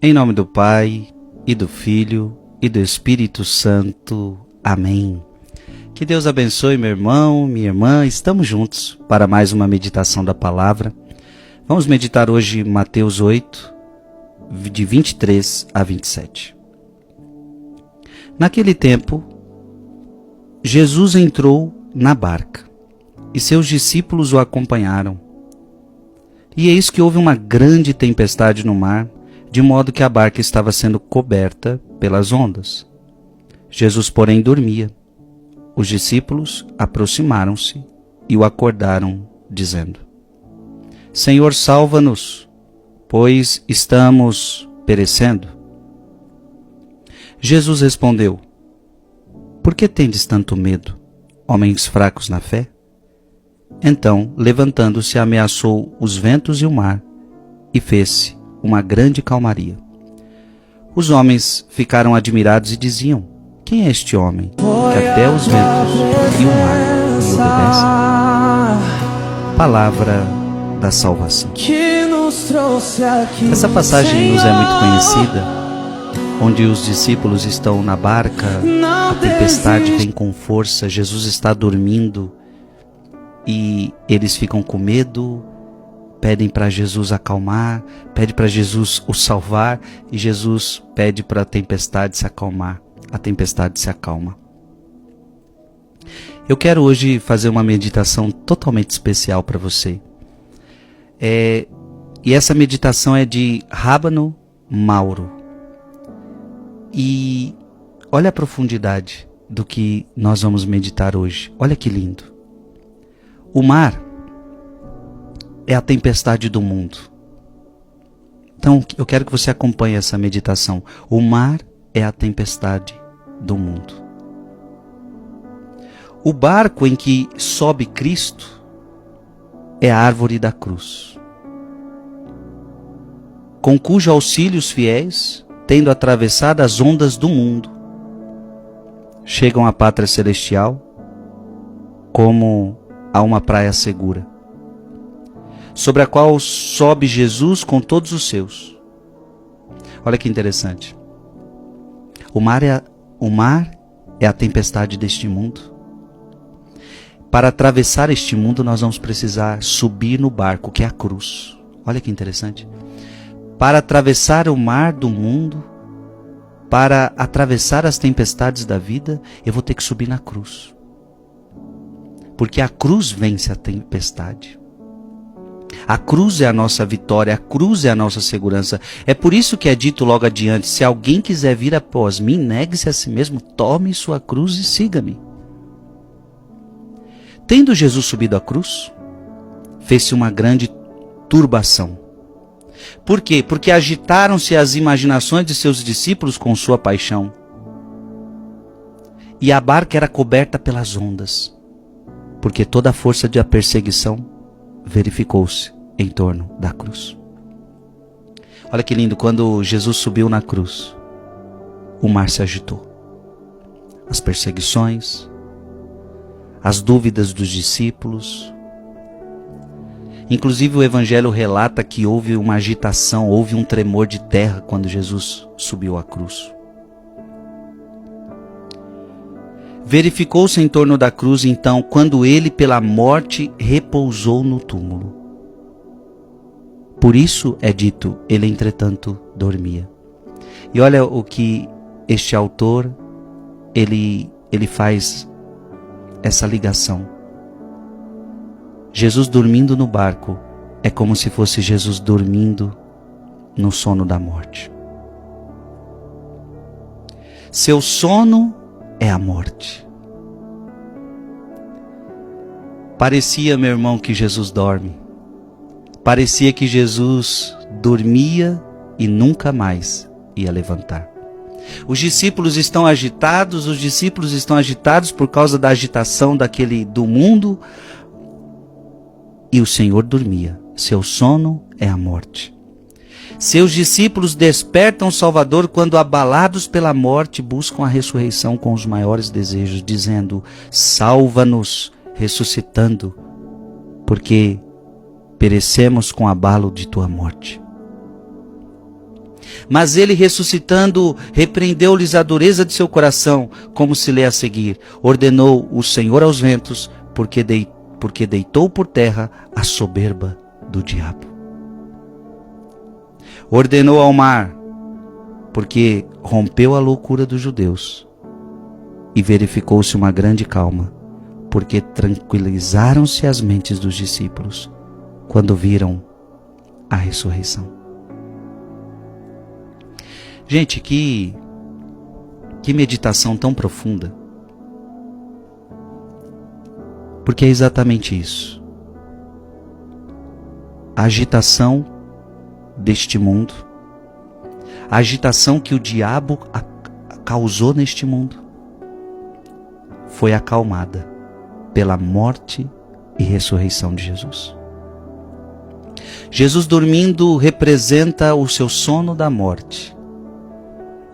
Em nome do Pai, e do Filho, e do Espírito Santo. Amém. Que Deus abençoe meu irmão, minha irmã. Estamos juntos para mais uma meditação da palavra. Vamos meditar hoje Mateus 8, de 23 a 27. Naquele tempo, Jesus entrou na barca, e seus discípulos o acompanharam. E eis que houve uma grande tempestade no mar, de modo que a barca estava sendo coberta pelas ondas. Jesus, porém, dormia. Os discípulos aproximaram-se e o acordaram, dizendo: Senhor, salva-nos, pois estamos perecendo. Jesus respondeu: Por que tendes tanto medo, homens fracos na fé? Então, levantando-se, ameaçou os ventos e o mar, e fez-se uma grande calmaria. Os homens ficaram admirados e diziam: Quem é este homem, que até os ventos e o mar lhe obedecem? Palavra da salvação. Essa passagem nos é muito conhecida, onde os discípulos estão na barca, a tempestade vem com força, Jesus está dormindo e eles ficam com medo, pedem para Jesus acalmar, pede para Jesus o salvar, e Jesus pede para a tempestade se acalmar. A tempestade se acalma. Eu quero hoje fazer uma meditação totalmente especial para você. E essa meditação é de Rábano Mauro. E olha a profundidade do que nós vamos meditar hoje. Olha que lindo. O mar é a tempestade do mundo. Então, eu quero que você acompanhe essa meditação. O mar é a tempestade do mundo. O barco em que sobe Cristo é a árvore da cruz, com cujo auxílio os fiéis, tendo atravessado as ondas do mundo, chegam à pátria celestial como a uma praia segura, sobre a qual sobe Jesus com todos os seus. Olha que interessante. O mar é a tempestade deste mundo. Para atravessar este mundo, nós vamos precisar subir no barco, que é a cruz. Olha que interessante. Para atravessar o mar do mundo, para atravessar as tempestades da vida, eu vou ter que subir na cruz. Porque a cruz vence a tempestade. A cruz é a nossa vitória, a cruz é a nossa segurança. É por isso que é dito logo adiante: se alguém quiser vir após mim, negue-se a si mesmo, tome sua cruz e siga-me. Tendo Jesus subido à cruz, fez-se uma grande turbação. Por quê? Porque agitaram-se as imaginações de seus discípulos com sua paixão. E a barca era coberta pelas ondas, porque toda a força da perseguição verificou-se em torno da cruz. Olha que lindo, quando Jesus subiu na cruz, o mar se agitou. As perseguições, as dúvidas dos discípulos. Inclusive o Evangelho relata que houve uma agitação, houve um tremor de terra quando Jesus subiu à cruz. Verificou-se em torno da cruz, então, quando ele, pela morte, repousou no túmulo. Por isso é dito: ele, entretanto, dormia. E olha o que este autor, ele faz essa ligação. Jesus dormindo no barco é como se fosse Jesus dormindo no sono da morte. Seu sono é a morte. Parecia, meu irmão, que Jesus dorme. Parecia que Jesus dormia e nunca mais ia levantar. Os discípulos estão agitados por causa da agitação do mundo, e o Senhor dormia. Seu sono é a morte. Seus discípulos despertam o Salvador quando, abalados pela morte, buscam a ressurreição com os maiores desejos, dizendo: salva-nos, ressuscitando, porque perecemos com o abalo de tua morte. Mas ele, ressuscitando, repreendeu-lhes a dureza de seu coração, como se lê a seguir: ordenou o Senhor aos ventos, porque deitou por terra a soberba do diabo. Ordenou ao mar, porque rompeu a loucura dos judeus. E verificou-se uma grande calma, porque tranquilizaram-se as mentes dos discípulos, quando viram a ressurreição. Gente, que meditação tão profunda. Porque é exatamente isso. A agitação deste mundo, a agitação que o diabo causou neste mundo, foi acalmada pela morte e ressurreição de Jesus. Jesus dormindo representa o seu sono da morte.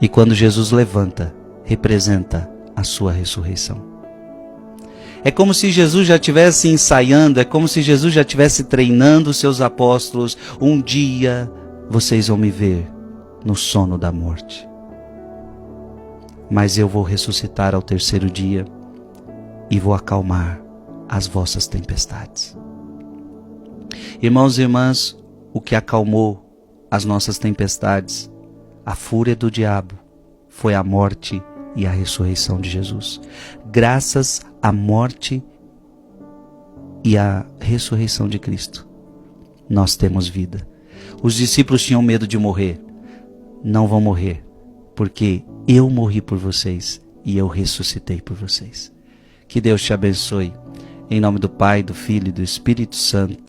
E quando Jesus levanta, representa a sua ressurreição. É como se Jesus já estivesse ensaiando, é como se Jesus já estivesse treinando os seus apóstolos. Um dia vocês vão me ver no sono da morte. Mas eu vou ressuscitar ao terceiro dia e vou acalmar as vossas tempestades. Irmãos e irmãs, o que acalmou as nossas tempestades, a fúria do diabo, foi a morte e a ressurreição de Jesus. Graças à morte e à ressurreição de Cristo, nós temos vida. Os discípulos tinham medo de morrer. Não vão morrer, porque eu morri por vocês e eu ressuscitei por vocês. Que Deus te abençoe. Em nome do Pai, do Filho e do Espírito Santo.